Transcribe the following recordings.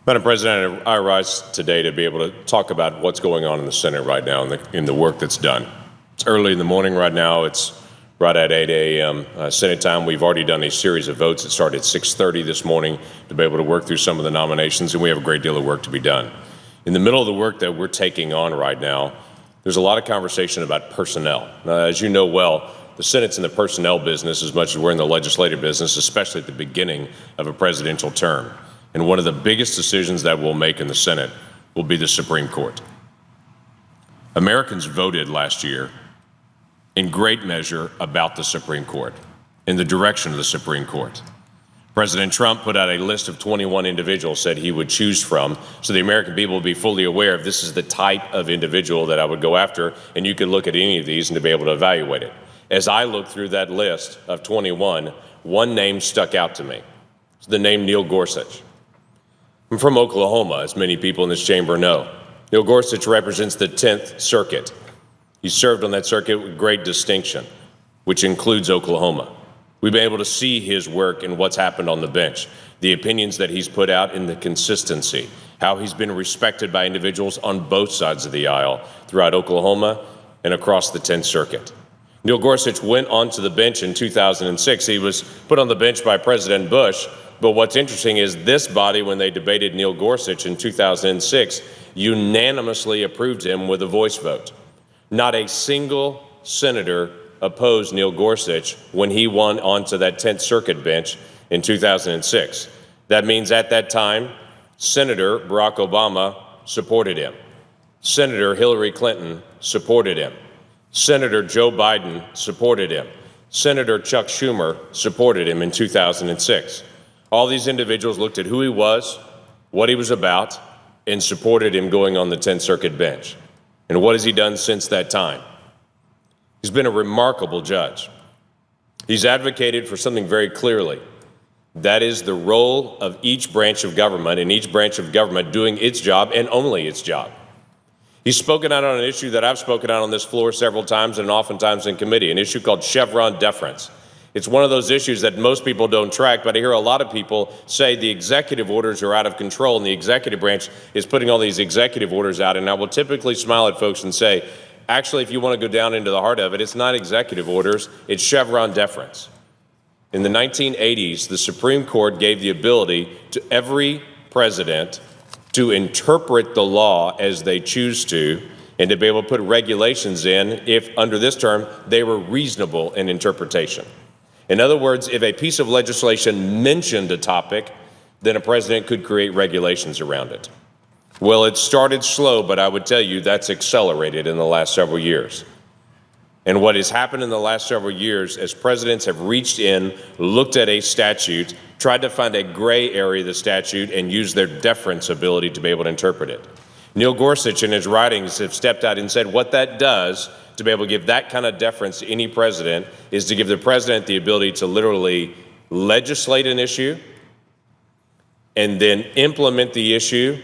Madam President, I rise today to be able to talk about what's going on in the Senate right now in the work that's done. It's early in the morning right now. It's right at 8 a.m. Senate time. We've already done a series of votes that started at 6:30 this morning to be able to work through some of the nominations, and we have a great deal of work to be done. In the middle of the work that we're taking on right now, there's a lot of conversation about personnel. As you know well, the Senate's in the personnel business as much as we're in the legislative business, especially at the beginning of a presidential term. And one of the biggest decisions that we'll make in the Senate will be the Supreme Court. Americans voted last year in great measure about the Supreme Court, in the direction of the Supreme Court. President Trump put out a list of 21 individuals that he would choose from, so the American people would be fully aware of this is the type of individual that I would go after, and you could look at any of these and to be able to evaluate it. As I looked through that list of 21, one name stuck out to me. It's the name Neil Gorsuch. I'm from Oklahoma, as many people in this chamber know. Neil Gorsuch represents the 10th Circuit. He served on that circuit with great distinction, which includes Oklahoma. We've been able to see his work and what's happened on the bench, the opinions that he's put out and the consistency, how he's been respected by individuals on both sides of the aisle throughout Oklahoma and across the 10th Circuit. Neil Gorsuch went onto the bench in 2006. He was put on the bench by President Bush. But what's interesting is this body, when they debated Neil Gorsuch in 2006, unanimously approved him with a voice vote. Not a single senator opposed Neil Gorsuch when he won onto that 10th Circuit bench in 2006. That means at that time, Senator Barack Obama supported him. Senator Hillary Clinton supported him. Senator Joe Biden supported him. Senator Chuck Schumer supported him in 2006. All these individuals looked at who he was, what he was about, and supported him going on the 10th Circuit bench. And what has he done since that time? He's been a remarkable judge. He's advocated for something very clearly. That is the role of each branch of government, and each branch of government doing its job and only its job. He's spoken out on an issue that I've spoken out on this floor several times and oftentimes in committee, an issue called Chevron deference. It's one of those issues that most people don't track, but I hear a lot of people say the executive orders are out of control and the executive branch is putting all these executive orders out. And I will typically smile at folks and say, actually, if you want to go down into the heart of it, it's not executive orders, it's Chevron deference. In the 1980s, the Supreme Court gave the ability to every president to interpret the law as they choose to, and to be able to put regulations in if, under this term, they were reasonable in interpretation. In other words, if a piece of legislation mentioned a topic, then a president could create regulations around it. Well, it started slow, but I would tell you that's accelerated in the last several years. And what has happened in the last several years as presidents have reached in, looked at a statute, tried to find a gray area of the statute, and used their deference ability to be able to interpret it. Neil Gorsuch in his writings have stepped out and said what that does to be able to give that kind of deference to any president is to give the president the ability to literally legislate an issue and then implement the issue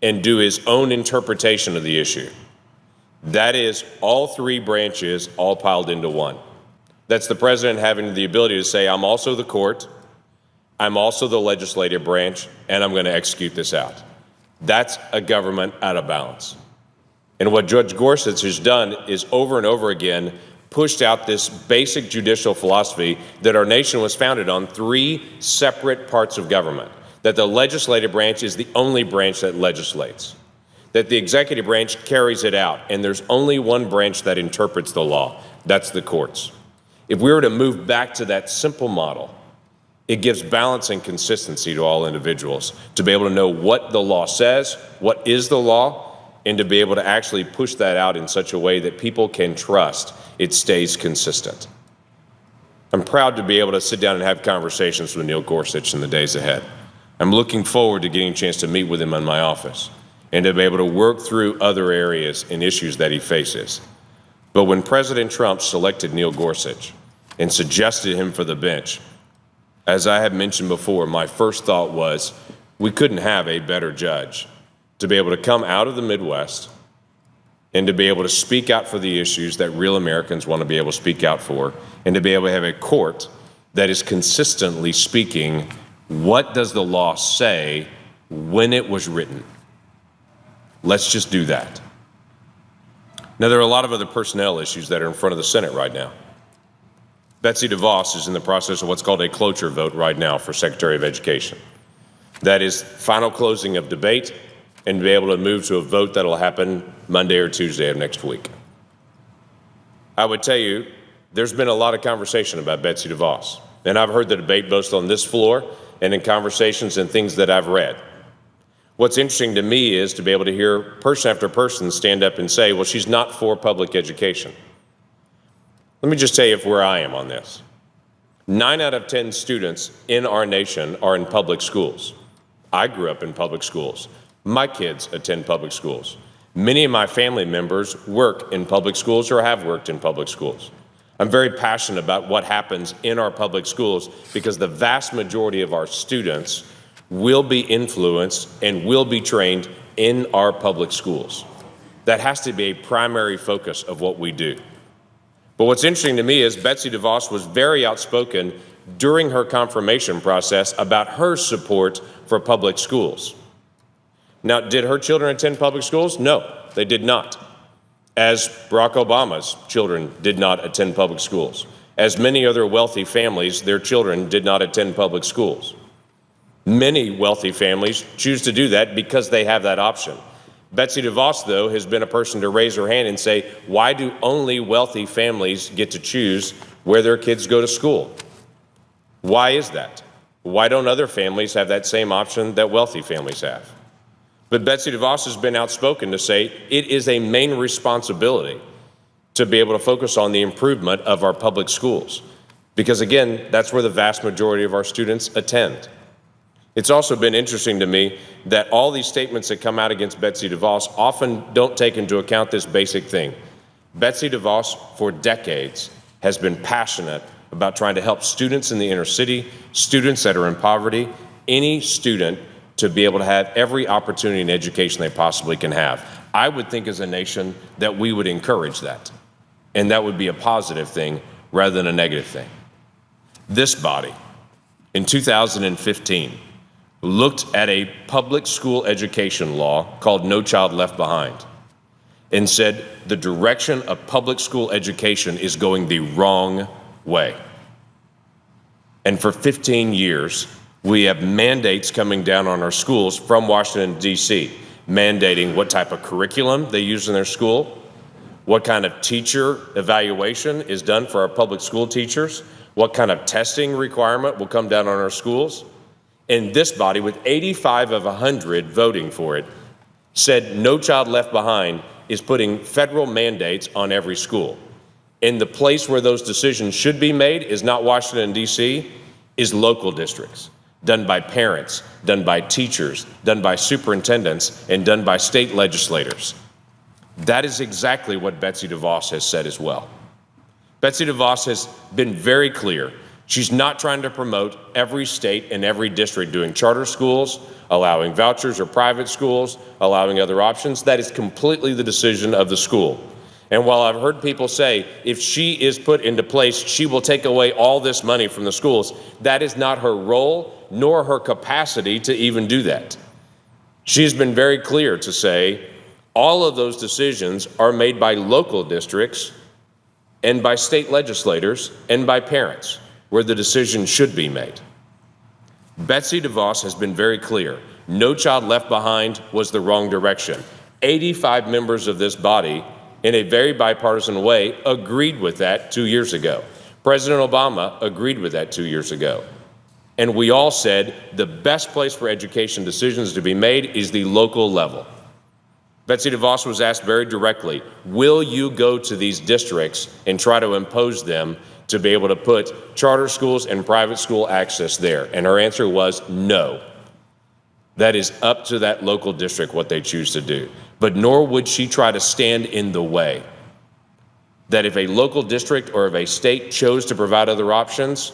and do his own interpretation of the issue. That is all three branches all piled into one. That's the president having the ability to say, I'm also the court, I'm also the legislative branch, and I'm going to execute this out. That's a government out of balance. And what Judge Gorsuch has done is over and over again pushed out this basic judicial philosophy that our nation was founded on, three separate parts of government, that the legislative branch is the only branch that legislates, that the executive branch carries it out, and there's only one branch that interprets the law. That's the courts. If we were to move back to that simple model, it gives balance and consistency to all individuals to be able to know what the law says, what is the law, and to be able to actually push that out in such a way that people can trust it stays consistent. I'm proud to be able to sit down and have conversations with Neil Gorsuch in the days ahead. I'm looking forward to getting a chance to meet with him in my office and to be able to work through other areas and issues that he faces. But when President Trump selected Neil Gorsuch and suggested him for the bench, as I have mentioned before, my first thought was we couldn't have a better judge to be able to come out of the Midwest and to be able to speak out for the issues that real Americans want to be able to speak out for, and to be able to have a court that is consistently speaking what does the law say when it was written. Let's just do that. Now, there are a lot of other personnel issues that are in front of the Senate right now. Betsy DeVos is in the process of what's called a cloture vote right now for Secretary of Education. That is final closing of debate and be able to move to a vote that will happen Monday or Tuesday of next week. I would tell you, there's been a lot of conversation about Betsy DeVos, and I've heard the debate both on this floor and in conversations and things that I've read. What's interesting to me is to be able to hear person after person stand up and say, well, she's not for public education. Let me just tell you where I am on this. 9 out of 10 students in our nation are in public schools. I grew up in public schools. My kids attend public schools. Many of my family members work in public schools or have worked in public schools. I'm very passionate about what happens in our public schools because the vast majority of our students will be influenced and will be trained in our public schools. That has to be a primary focus of what we do. But what's interesting to me is Betsy DeVos was very outspoken during her confirmation process about her support for public schools. Now, did her children attend public schools? No, they did not. As Barack Obama's children did not attend public schools. As many other wealthy families, their children did not attend public schools. Many wealthy families choose to do that because they have that option. Betsy DeVos, though, has been a person to raise her hand and say, why do only wealthy families get to choose where their kids go to school? Why is that? Why don't other families have that same option that wealthy families have? But Betsy DeVos has been outspoken to say it is a main responsibility to be able to focus on the improvement of our public schools. Because again, that's where the vast majority of our students attend. It's also been interesting to me that all these statements that come out against Betsy DeVos often don't take into account this basic thing. Betsy DeVos, for decades, has been passionate about trying to help students in the inner city, students that are in poverty, any student to be able to have every opportunity and education they possibly can have. I would think as a nation that we would encourage that, and that would be a positive thing rather than a negative thing. This body, in 2015, looked at a public school education law called No Child Left Behind and said the direction of public school education is going the wrong way. And for 15 years, we have mandates coming down on our schools from Washington, D.C., mandating what type of curriculum they use in their school, what kind of teacher evaluation is done for our public school teachers, what kind of testing requirement will come down on our schools. And this body, with 85 of 100 voting for it, said No Child Left Behind is putting federal mandates on every school. And the place where those decisions should be made is not Washington, D.C., is local districts, done by parents, done by teachers, done by superintendents, and done by state legislators. That is exactly what Betsy DeVos has said as well. Betsy DeVos has been very clear. She's not trying to promote every state and every district doing charter schools, allowing vouchers or private schools, allowing other options. That is completely the decision of the school. And while I've heard people say, if she is put into place, she will take away all this money from the schools, that is not her role, nor her capacity to even do that. She has been very clear to say, all of those decisions are made by local districts and by state legislators and by parents, where the decision should be made. Betsy DeVos has been very clear. No Child Left Behind was the wrong direction. 85 members of this body, in a very bipartisan way, agreed with that 2 years ago. President Obama agreed with that 2 years ago. And we all said the best place for education decisions to be made is the local level. Betsy DeVos was asked very directly, will you go to these districts and try to impose them to be able to put charter schools and private school access there? And her answer was no. That is up to that local district what they choose to do. But nor would she try to stand in the way. That if a local district or if a state chose to provide other options,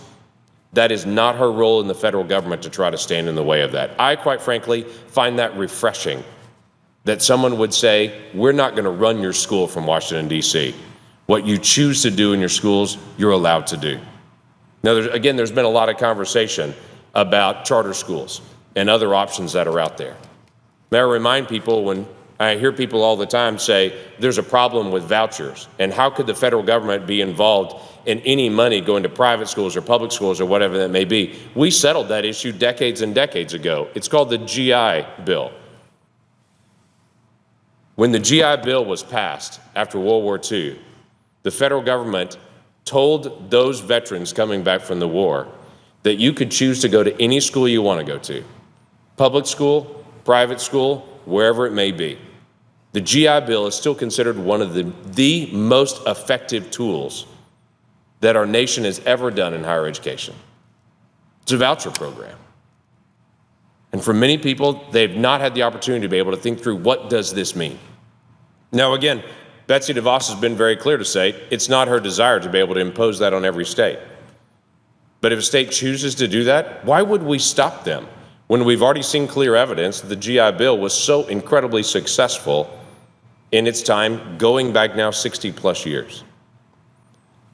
that is not her role in the federal government to try to stand in the way of that. I, quite frankly, find that refreshing, that someone would say, we're not going to run your school from Washington, D.C. What you choose to do in your schools, you're allowed to do. Now, there's been a lot of conversation about charter schools. and other options that are out there. May I remind people, when I hear people all the time say there's a problem with vouchers, and how could the federal government be involved in any money going to private schools or public schools or whatever that may be? We settled that issue decades and decades ago. It's called the GI Bill. When the GI Bill was passed after World War II, the federal government told those veterans coming back from the war that you could choose to go to any school you want to go to, public school, private school, wherever it may be. The GI Bill is still considered one of the most effective tools that our nation has ever done in higher education. It's a voucher program. And for many people, they've not had the opportunity to be able to think through, what does this mean? Now, again, Betsy DeVos has been very clear to say it's not her desire to be able to impose that on every state. But if a state chooses to do that, why would we stop them when we've already seen clear evidence that the GI Bill was so incredibly successful in its time, going back now 60 plus years?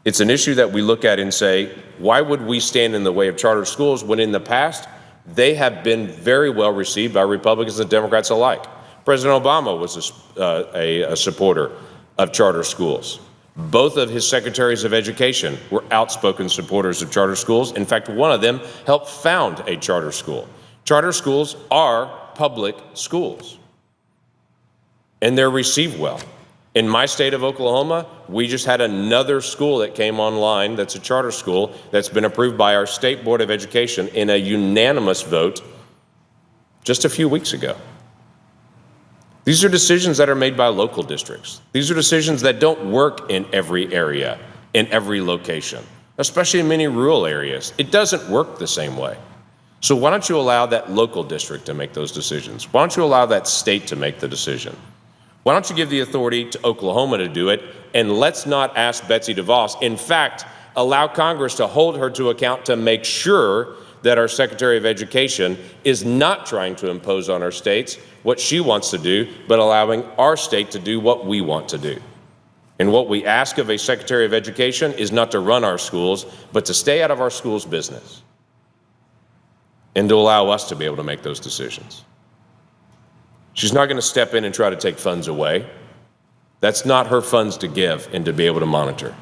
It's an issue that we look at and say, why would we stand in the way of charter schools when in the past they have been very well received by Republicans and Democrats alike? President Obama was a supporter of charter schools. Both of his secretaries of education were outspoken supporters of charter schools. In fact, one of them helped found a charter school. Charter schools are public schools, and they're received well. In my state of Oklahoma, we just had another school that came online that's a charter school that's been approved by our State Board of Education in a unanimous vote just a few weeks ago. These are decisions that are made by local districts. These are decisions that don't work in every area, in every location, especially in many rural areas. It doesn't work the same way. So why don't you allow that local district to make those decisions? Why don't you allow that state to make the decision? Why don't you give the authority to Oklahoma to do it? And let's not ask Betsy DeVos. In fact, allow Congress to hold her to account to make sure that our Secretary of Education is not trying to impose on our states what she wants to do, but allowing our state to do what we want to do. And what we ask of a Secretary of Education is not to run our schools, but to stay out of our schools' business and to allow us to be able to make those decisions. She's not going to step in and try to take funds away. That's not her funds to give and to be able to monitor.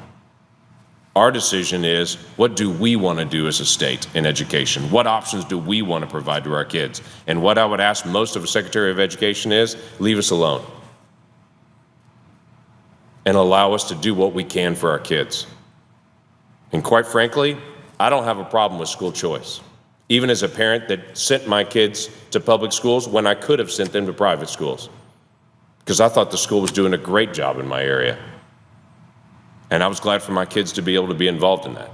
Our decision is, what do we want to do as a state in education? What options do we want to provide to our kids? And what I would ask most of a Secretary of Education is, leave us alone and allow us to do what we can for our kids. And quite frankly, I don't have a problem with school choice, even as a parent that sent my kids to public schools when I could have sent them to private schools, because I thought the school was doing a great job in my area. And I was glad for my kids to be able to be involved in that.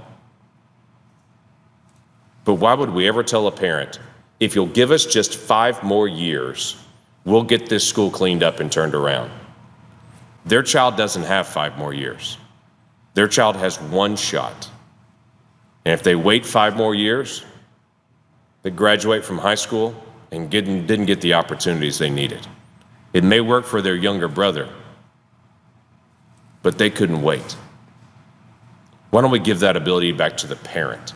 But why would we ever tell a parent, if you'll give us just 5 more years, we'll get this school cleaned up and turned around? Their child doesn't have 5 more years. Their child has 1 shot. And if they wait 5 more years, they graduate from high school and didn't get the opportunities they needed. It may work for their younger brother, but they couldn't wait. Why don't we give that ability back to the parent?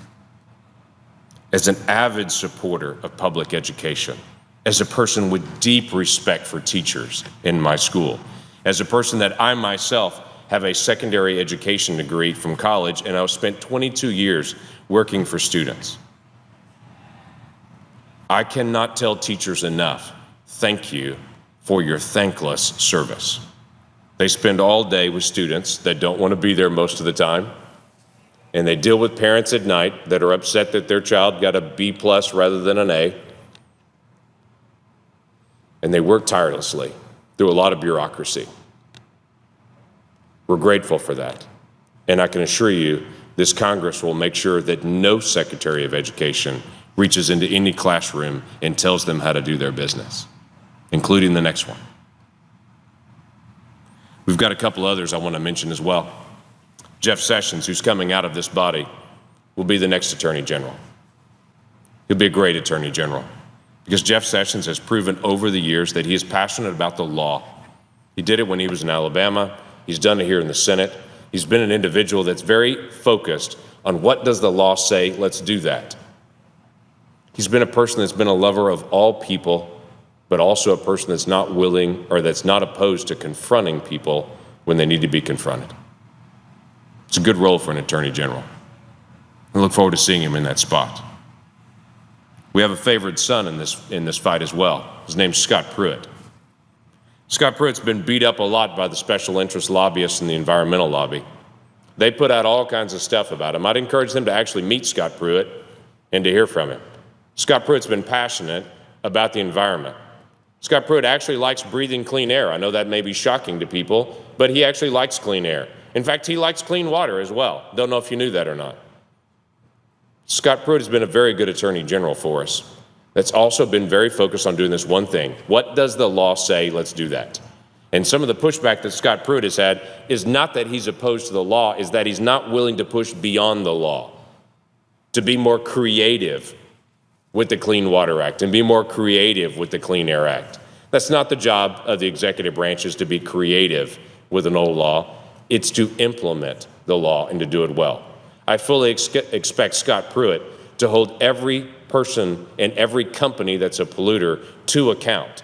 As an avid supporter of public education, as a person with deep respect for teachers in my school, as a person that I myself have a secondary education degree from college, and I've spent 22 years working for students. I cannot tell teachers enough, thank you for your thankless service. They spend all day with students that don't want to be there most of the time, and they deal with parents at night that are upset that their child got a B+ rather than an A, and they work tirelessly through a lot of bureaucracy. We're grateful for that, and I can assure you this Congress will make sure that no Secretary of Education reaches into any classroom and tells them how to do their business, including the next one. We've got a couple others I want to mention as well. Jeff Sessions, who's coming out of this body, will be the next Attorney General. He'll be a great Attorney General because Jeff Sessions has proven over the years that he is passionate about the law. He did it when he was in Alabama. He's done it here in the Senate. He's been an individual that's very focused on what does the law say, let's do that. He's been a person that's been a lover of all people, but also a person that's not willing or that's not opposed to confronting people when they need to be confronted. It's a good role for an attorney general. I look forward to seeing him in that spot. We have a favored son in this fight as well. His name's Scott Pruitt. Scott Pruitt's been beat up a lot by the special interest lobbyists and the environmental lobby. They put out all kinds of stuff about him. I'd encourage them to actually meet Scott Pruitt and to hear from him. Scott Pruitt's been passionate about the environment. Scott Pruitt actually likes breathing clean air. I know that may be shocking to people, but he actually likes clean air. In fact, he likes clean water as well. Don't know if you knew that or not. Scott Pruitt has been a very good attorney general for us. That's also been very focused on doing this one thing. What does the law say? Let's do that. And some of the pushback that Scott Pruitt has had is not that he's opposed to the law, is that he's not willing to push beyond the law, to be more creative with the Clean Water Act and be more creative with the Clean Air Act. That's not the job of the executive branches, to be creative with an old law. It's to implement the law and to do it well. I fully expect Scott Pruitt to hold every person and every company that's a polluter to account,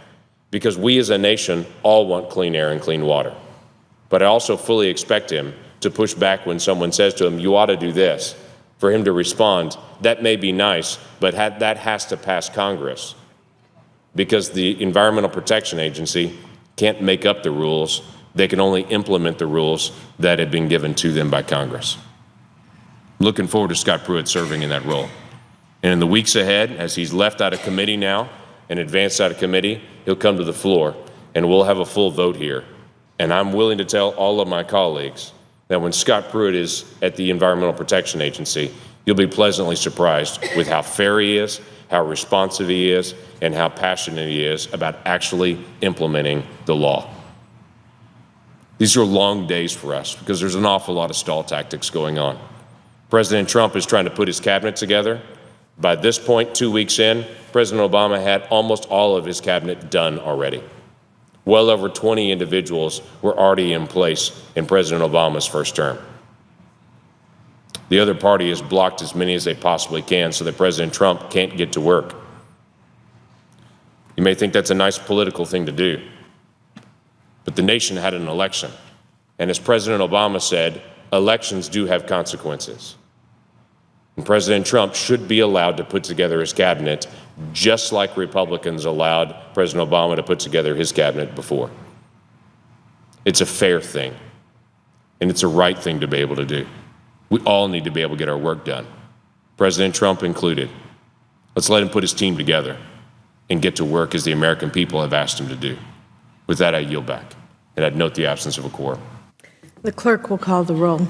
because we as a nation all want clean air and clean water. But I also fully expect him to push back when someone says to him, you ought to do this, for him to respond, that may be nice, but that has to pass Congress, because the Environmental Protection Agency can't make up the rules. They can only implement the rules that have been given to them by Congress. Looking forward to Scott Pruitt serving in that role. And in the weeks ahead, as he's left out of committee now and advanced out of committee, he'll come to the floor and we'll have a full vote here. And I'm willing to tell all of my colleagues that when Scott Pruitt is at the Environmental Protection Agency, you'll be pleasantly surprised with how fair he is, how responsive he is, and how passionate he is about actually implementing the law. These are long days for us because there's an awful lot of stall tactics going on. President Trump is trying to put his cabinet together. By this point, 2 weeks in, President Obama had almost all of his cabinet done already. Well over 20 individuals were already in place in President Obama's first term. The other party has blocked as many as they possibly can so that President Trump can't get to work. You may think that's a nice political thing to do, but the nation had an election. And as President Obama said, elections do have consequences. And President Trump should be allowed to put together his cabinet just like Republicans allowed President Obama to put together his cabinet before. It's a fair thing, and it's a right thing to be able to do. We all need to be able to get our work done, President Trump included. Let's let him put his team together and get to work as the American people have asked him to do. With that, I yield back, and I'd note the absence of a quorum. The clerk will call the roll.